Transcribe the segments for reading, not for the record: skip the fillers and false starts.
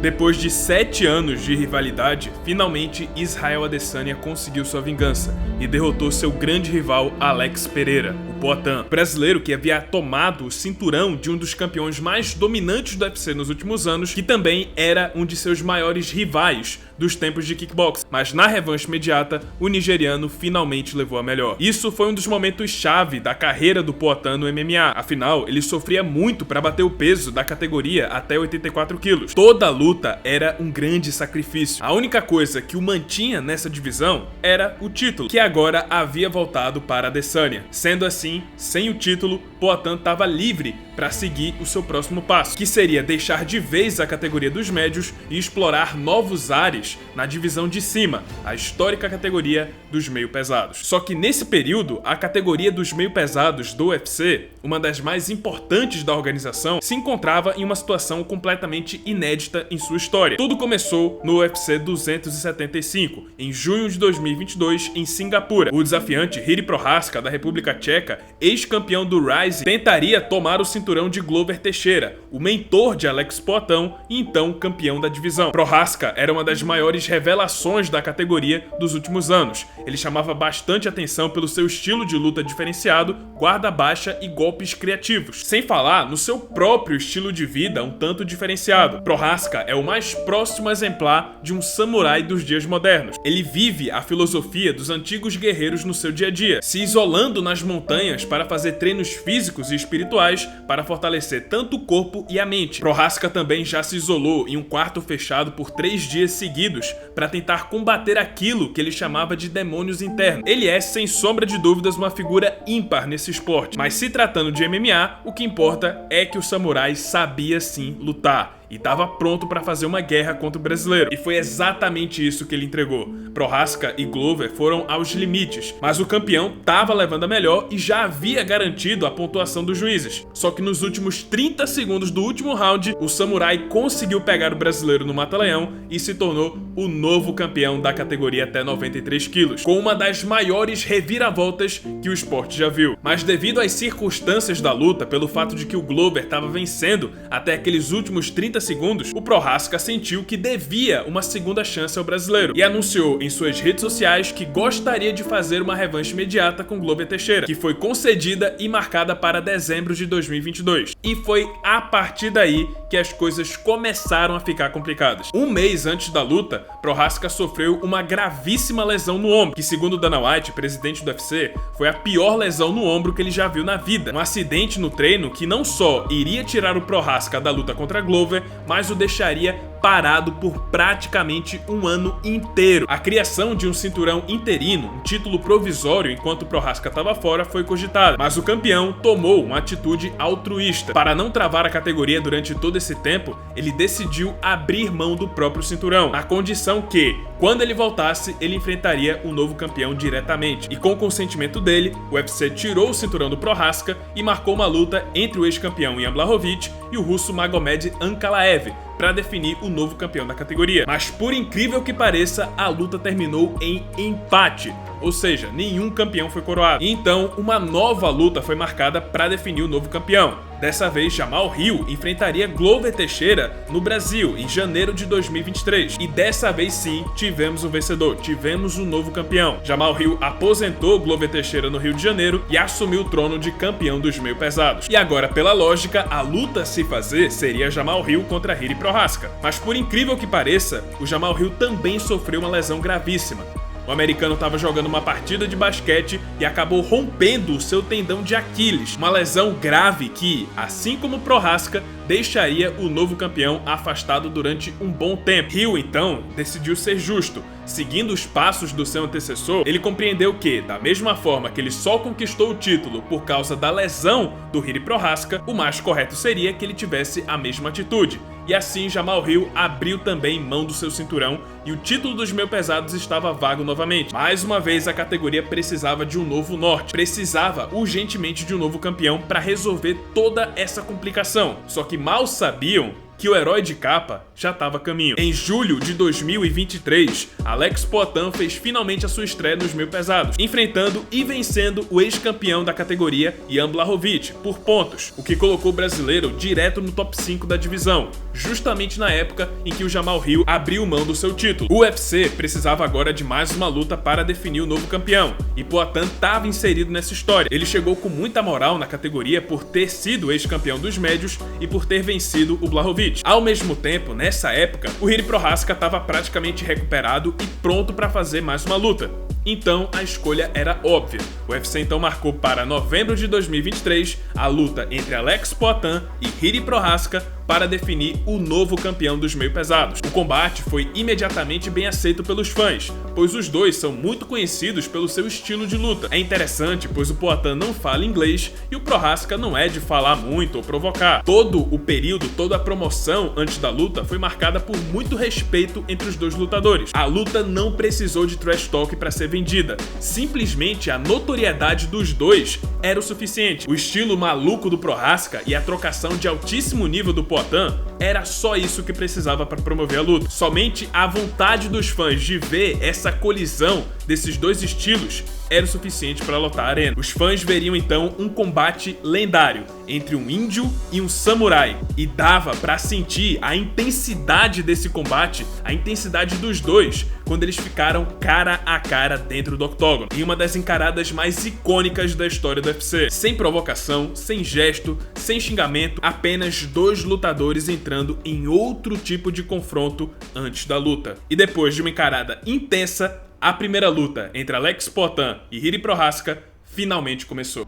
Depois de 7 anos de rivalidade, finalmente Israel Adesanya conseguiu sua vingança e derrotou seu grande rival Alex Pereira, o Poatan, brasileiro que havia tomado o cinturão de um dos campeões mais dominantes do UFC nos últimos anos, que também era um de seus maiores rivais dos tempos de kickboxing. Mas na revanche imediata, o nigeriano finalmente levou a melhor. Isso foi um dos momentos-chave da carreira do Poatan no MMA, afinal, ele sofria muito para bater o peso da categoria até 84 quilos. Toda a luta era um grande sacrifício. A única coisa que o mantinha nessa divisão era o título, que agora havia voltado para Adesanya. Sendo assim, sem o título, Poatan estava livre para seguir o seu próximo passo, que seria deixar de vez a categoria dos médios e explorar novos ares na divisão de cima, a histórica categoria dos meio pesados. Só que nesse período, a categoria dos meio pesados do UFC, uma das mais importantes da organização, se encontrava em uma situação completamente inédita em sua história. Tudo começou no UFC 275, em junho de 2022, em Singapura. O desafiante Jiri Prochazka, da República Tcheca, ex-campeão do Rise, tentaria tomar o cinturão de Glover Teixeira, o mentor de Alex Poatan e então campeão da divisão. Prochazka era uma das maiores revelações da categoria dos últimos anos. Ele chamava bastante atenção pelo seu estilo de luta diferenciado, guarda baixa e golpes criativos, sem falar no seu próprio estilo de vida um tanto diferenciado. Prochazka é o mais próximo exemplar de um samurai dos dias modernos. Ele vive a filosofia dos antigos guerreiros no seu dia a dia, se isolando nas montanhas para fazer treinos físicos e espirituais para fortalecer tanto o corpo e a mente. Prochazka também já se isolou em um quarto fechado por 3 dias seguidos para tentar combater aquilo que ele chamava de demônios internos. Ele é, sem sombra de dúvidas, uma figura ímpar nesse esporte, mas se tratando de MMA, o que importa é que o samurai sabia sim lutar e estava pronto para fazer uma guerra contra o brasileiro. E foi exatamente isso que ele entregou. Prochazka e Glover foram aos limites, mas o campeão estava levando a melhor e já havia garantido a pontuação dos juízes. Só que nos últimos 30 segundos do último round, o samurai conseguiu pegar o brasileiro no mata-leão e se tornou o novo campeão da categoria até 93 quilos, com uma das maiores reviravoltas que o esporte já viu. Mas devido às circunstâncias da luta, pelo fato de que o Glover estava vencendo até aqueles últimos 30 segundos, o Prochazka sentiu que devia uma segunda chance ao brasileiro e anunciou em suas redes sociais que gostaria de fazer uma revanche imediata com Glover Teixeira, que foi concedida e marcada para dezembro de 2022. E foi a partir daí que as coisas começaram a ficar complicadas. Um mês antes da luta, Prochazka sofreu uma gravíssima lesão no ombro, que segundo Dana White, presidente do UFC, foi a pior lesão no ombro que ele já viu na vida. Um acidente no treino que não só iria tirar o Prochazka da luta contra Glover, mas o deixaria parado por praticamente um ano inteiro. A criação de um cinturão interino, um título provisório enquanto o Prochazka estava fora, foi cogitada, mas o campeão tomou uma atitude altruísta. Para não travar a categoria durante todo esse tempo, ele decidiu abrir mão do próprio cinturão, na condição que, quando ele voltasse, ele enfrentaria o novo campeão diretamente. E com o consentimento dele, o UFC tirou o cinturão do Prochazka e marcou uma luta entre o ex-campeão Jan Blachowicz e o russo Magomed Ankalaev, para definir o novo campeão da categoria. Mas por incrível que pareça, a luta terminou em empate, ou seja, nenhum campeão foi coroado. E então, uma nova luta foi marcada para definir o novo campeão. Dessa vez, Jamal Hill enfrentaria Glover Teixeira no Brasil, em janeiro de 2023. E dessa vez sim, tivemos um vencedor, tivemos um novo campeão. Jamal Hill aposentou Glover Teixeira no Rio de Janeiro e assumiu o trono de campeão dos meio pesados. E agora, pela lógica, a luta a se fazer seria Jamal Hill contra Jiri Prochazka. Mas por incrível que pareça, o Jamal Hill também sofreu uma lesão gravíssima. O americano estava jogando uma partida de basquete e acabou rompendo o seu tendão de Aquiles, uma lesão grave que, assim como Prochazka, deixaria o novo campeão afastado durante um bom tempo. Hill, então, decidiu ser justo. Seguindo os passos do seu antecessor, ele compreendeu que, da mesma forma que ele só conquistou o título por causa da lesão do Jiri Prochazka, o mais correto seria que ele tivesse a mesma atitude. E assim, Jamal Hill abriu também mão do seu cinturão e o título dos meio pesados estava vago novamente. Mais uma vez, a categoria precisava de um novo norte, precisava urgentemente de um novo campeão para resolver toda essa complicação. Só que mal sabiam que o herói de capa já estava a caminho. Em julho de 2023, Alex Poatan fez finalmente a sua estreia nos meio pesados, enfrentando e vencendo o ex-campeão da categoria, Jan Blachowicz, por pontos, o que colocou o brasileiro direto no top 5 da divisão, justamente na época em que o Jamal Hill abriu mão do seu título. O UFC precisava agora de mais uma luta para definir o novo campeão, e Poatan estava inserido nessa história. Ele chegou com muita moral na categoria por ter sido ex-campeão dos médios e por ter vencido o Blachowicz. Ao mesmo tempo, nessa época, o Jiri Prochazka estava praticamente recuperado e pronto para fazer mais uma luta. Então a escolha era óbvia. O UFC então marcou para novembro de 2023 a luta entre Alex Poatan e Jiri Prochazka para definir o novo campeão dos meio pesados. O combate foi imediatamente bem aceito pelos fãs, pois os dois são muito conhecidos pelo seu estilo de luta. É interessante, pois o Poatan não fala inglês e o Prochazka não é de falar muito ou provocar. Todo o período, toda a promoção antes da luta foi marcada por muito respeito entre os dois lutadores. A luta não precisou de trash talk para ser vendida, simplesmente a notoriedade dos dois era o suficiente. O estilo maluco do Prochazka e a trocação de altíssimo nível do Poatan era só isso que precisava para promover a luta. Somente a vontade dos fãs de ver essa colisão desses dois estilos era o suficiente para lotar a arena. Os fãs veriam então um combate lendário entre um índio e um samurai, e dava para sentir a intensidade desse combate, a intensidade dos dois, quando eles ficaram cara a cara dentro do octógono, em uma das encaradas mais icônicas da história do UFC. Sem provocação, sem gesto, sem xingamento, apenas dois lutadores entrando em outro tipo de confronto antes da luta. E depois de uma encarada intensa, a primeira luta entre Alex Poatan e Jiri Prochazka finalmente começou.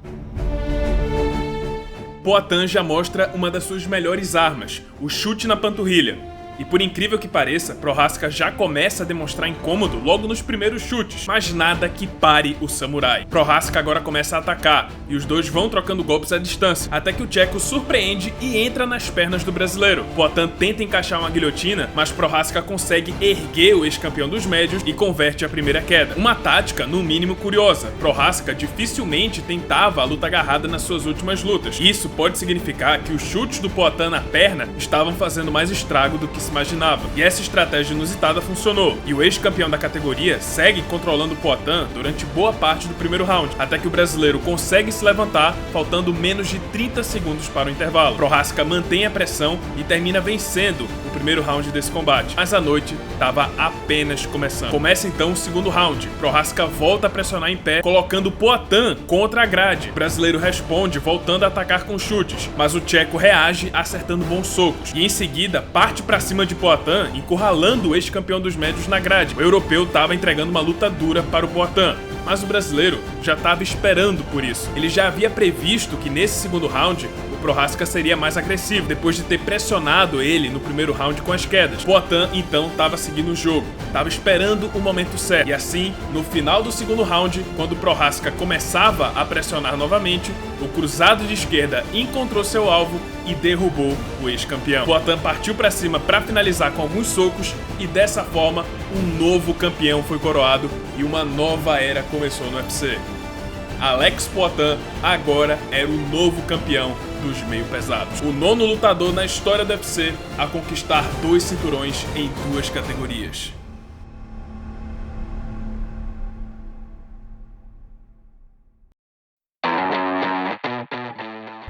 Poatan já mostra uma das suas melhores armas, o chute na panturrilha. E por incrível que pareça, Prochazka já começa a demonstrar incômodo logo nos primeiros chutes, mas nada que pare o samurai. Prochazka agora começa a atacar, e os dois vão trocando golpes à distância, até que o tcheco surpreende e entra nas pernas do brasileiro. Poatan tenta encaixar uma guilhotina, mas Prochazka consegue erguer o ex-campeão dos médios e converte a primeira queda. Uma tática, no mínimo, curiosa. Prochazka dificilmente tentava a luta agarrada nas suas últimas lutas. Isso pode significar que os chutes do Poatan na perna estavam fazendo mais estrago do que se imaginava. E essa estratégia inusitada funcionou, e o ex-campeão da categoria segue controlando o Poatan durante boa parte do primeiro round, até que o brasileiro consegue se levantar, faltando menos de 30 segundos para o intervalo. Prochazka mantém a pressão e termina vencendo o primeiro round desse combate, mas a noite estava apenas começando. Começa então o segundo round. Prochazka volta a pressionar em pé, colocando o Poatan contra a grade. O brasileiro responde, voltando a atacar com chutes, mas o tcheco reage acertando bons socos, e em seguida parte para cima de Poatan, encurralando o ex-campeão dos médios na grade. O europeu estava entregando uma luta dura para o Poatan, mas o brasileiro já estava esperando por isso. Ele já havia previsto que nesse segundo round o Prochazka seria mais agressivo, depois de ter pressionado ele no primeiro round com as quedas. Poatan então estava seguindo o jogo, estava esperando o momento certo. E assim, no final do segundo round, quando o Prochazka começava a pressionar novamente, o cruzado de esquerda encontrou seu alvo e derrubou o ex-campeão. Poatan partiu para cima para finalizar com alguns socos, e dessa forma um novo campeão foi coroado e uma nova era começou no UFC. Alex Poatan agora era o novo campeão dos meio pesados, o nono lutador na história do UFC a conquistar 2 cinturões em 2 categorias.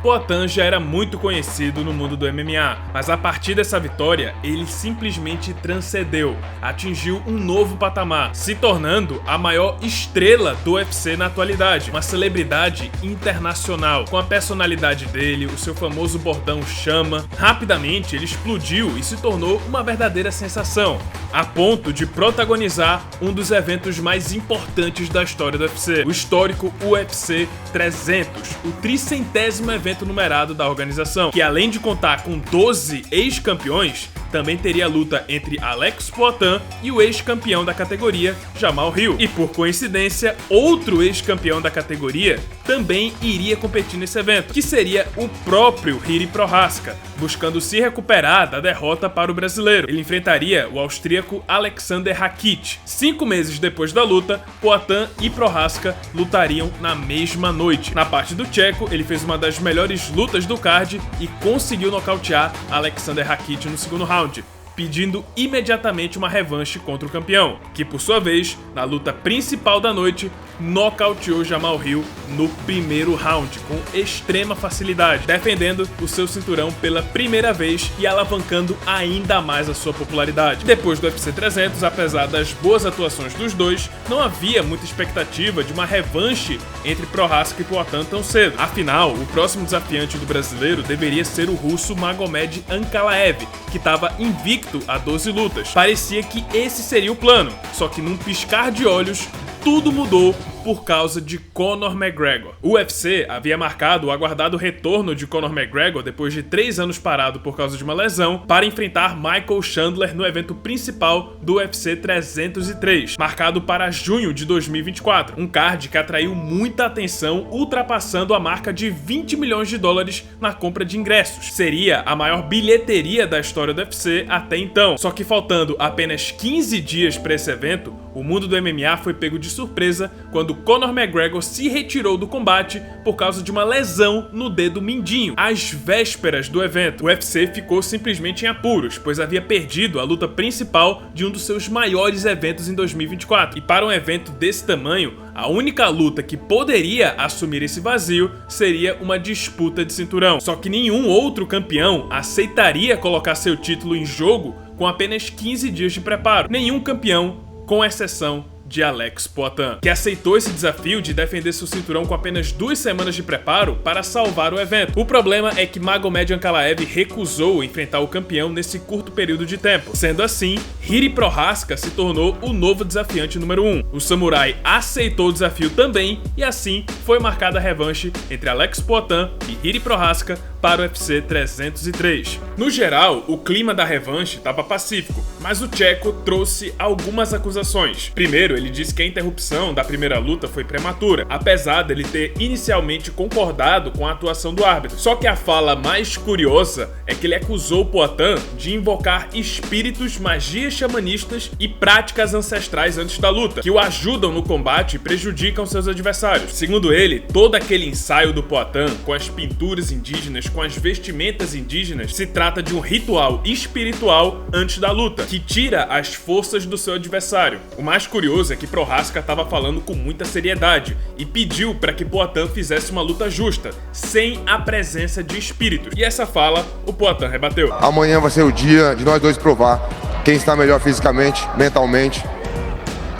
Poatan já era muito conhecido no mundo do MMA, mas a partir dessa vitória, ele simplesmente transcendeu, atingiu um novo patamar, se tornando a maior estrela do UFC na atualidade, uma celebridade internacional. Com a personalidade dele, o seu famoso bordão chama, rapidamente ele explodiu e se tornou uma verdadeira sensação, a ponto de protagonizar um dos eventos mais importantes da história do UFC, o histórico UFC 300, o 300º evento numerado da organização, que além de contar com 12 ex-campeões, também teria luta entre Alex Poatan e o ex-campeão da categoria, Jamal Hill. E por coincidência, outro ex-campeão da categoria também iria competir nesse evento, que seria o próprio Jiri Prochazka, buscando se recuperar da derrota para o brasileiro. Ele enfrentaria o austríaco Alexander Rakic. 5 meses depois da luta, Poatan e Prochazka lutariam na mesma noite. Na parte do tcheco, ele fez uma das melhores lutas do card e conseguiu nocautear Alexander Rakic no segundo round, pedindo imediatamente uma revanche contra o campeão, que por sua vez, na luta principal da noite, nocauteou Jamal Hill no primeiro round, com extrema facilidade, defendendo o seu cinturão pela primeira vez e alavancando ainda mais a sua popularidade. Depois do UFC 300, apesar das boas atuações dos dois, não havia muita expectativa de uma revanche entre Prochazka e Poatan tão cedo. Afinal, o próximo desafiante do brasileiro deveria ser o russo Magomed Ankalaev, que estava invicto a 12 lutas. Parecia que esse seria o plano, só que num piscar de olhos, tudo mudou por causa de Conor McGregor. O UFC havia marcado o aguardado retorno de Conor McGregor depois de 3 anos parado por causa de uma lesão para enfrentar Michael Chandler no evento principal do UFC 303, marcado para junho de 2024. Um card que atraiu muita atenção, ultrapassando a marca de 20 milhões de dólares na compra de ingressos. Seria a maior bilheteria da história do UFC até então. Só que faltando apenas 15 dias para esse evento, o mundo do MMA foi pego de surpresa quando Conor McGregor se retirou do combate por causa de uma lesão no dedo mindinho, às vésperas do evento. O UFC ficou simplesmente em apuros, pois havia perdido a luta principal de um dos seus maiores eventos em 2024. E para um evento desse tamanho, a única luta que poderia assumir esse vazio seria uma disputa de cinturão. Só que nenhum outro campeão aceitaria colocar seu título em jogo com apenas 15 dias de preparo. Nenhum campeão, com exceção de Alex Poatan, que aceitou esse desafio de defender seu cinturão com apenas 2 semanas de preparo para salvar o evento. O problema é que Magomed Ankalaev recusou enfrentar o campeão nesse curto período de tempo. Sendo assim, Jiri Prochazka se tornou o novo desafiante número 1. O samurai aceitou o desafio também e assim foi marcada a revanche entre Alex Poatan e Jiri Prochazka para o UFC 303. No geral, o clima da revanche estava pacífico, mas o tcheco trouxe algumas acusações. Primeiro, ele disse que a interrupção da primeira luta foi prematura, apesar dele ter inicialmente concordado com a atuação do árbitro. Só que a fala mais curiosa é que ele acusou o Poatan de invocar espíritos, magias xamanistas e práticas ancestrais antes da luta, que o ajudam no combate e prejudicam seus adversários. Segundo ele, todo aquele ensaio do Poatan, com as pinturas indígenas, com as vestimentas indígenas, se trata de um ritual espiritual antes da luta, que tira as forças do seu adversário. O mais curioso é que Prochazka estava falando com muita seriedade e pediu para que Poatan fizesse uma luta justa, sem a presença de espíritos. E essa fala, o Poatan rebateu. Amanhã vai ser o dia de nós dois provar quem está melhor fisicamente, mentalmente.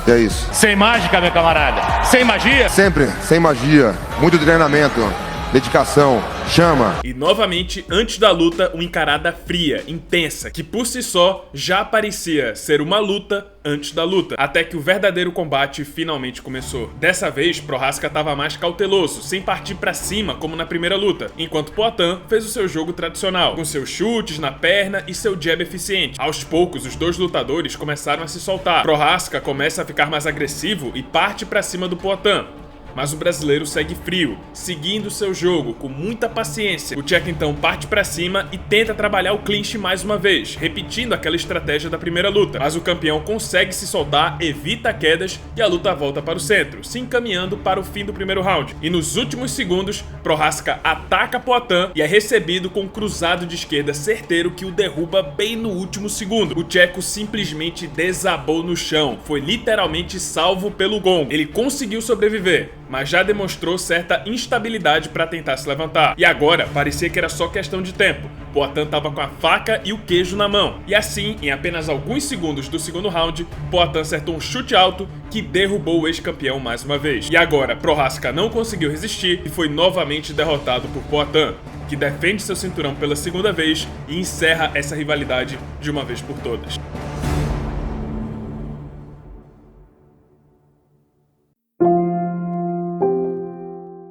E é isso. Sem mágica, meu camarada? Sem magia? Sempre, sem magia. Muito treinamento, dedicação, chama. E novamente, antes da luta, uma encarada fria, intensa, que por si só já parecia ser uma luta antes da luta, até que o verdadeiro combate finalmente começou. Dessa vez, Prochazka estava mais cauteloso, sem partir pra cima como na primeira luta, enquanto Poatan fez o seu jogo tradicional, com seus chutes na perna e seu jab eficiente. Aos poucos, os dois lutadores começaram a se soltar. Prochazka começa a ficar mais agressivo e parte pra cima do Poatan. Mas o brasileiro segue frio, seguindo seu jogo com muita paciência. O tcheco então parte pra cima e tenta trabalhar o clinch mais uma vez, repetindo aquela estratégia da primeira luta. Mas o campeão consegue se soltar, evita quedas e a luta volta para o centro, se encaminhando para o fim do primeiro round. E nos últimos segundos, Prochazka ataca Poatan e é recebido com um cruzado de esquerda certeiro que o derruba bem no último segundo. O tcheco simplesmente desabou no chão, foi literalmente salvo pelo gong. Ele conseguiu sobreviver, mas já demonstrou certa instabilidade para tentar se levantar. E agora, parecia que era só questão de tempo. Poatan estava com a faca e o queijo na mão. E assim, em apenas alguns segundos do segundo round, Poatan acertou um chute alto que derrubou o ex-campeão mais uma vez. E agora, Prochazka não conseguiu resistir e foi novamente derrotado por Poatan, que defende seu cinturão pela segunda vez e encerra essa rivalidade de uma vez por todas.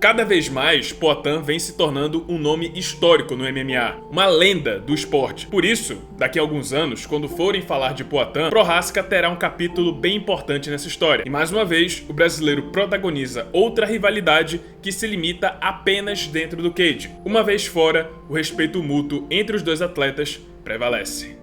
Cada vez mais, Poatan vem se tornando um nome histórico no MMA, uma lenda do esporte. Por isso, daqui a alguns anos, quando forem falar de Poatan, Prochazka terá um capítulo bem importante nessa história. E mais uma vez, o brasileiro protagoniza outra rivalidade que se limita apenas dentro do cage. Uma vez fora, o respeito mútuo entre os dois atletas prevalece.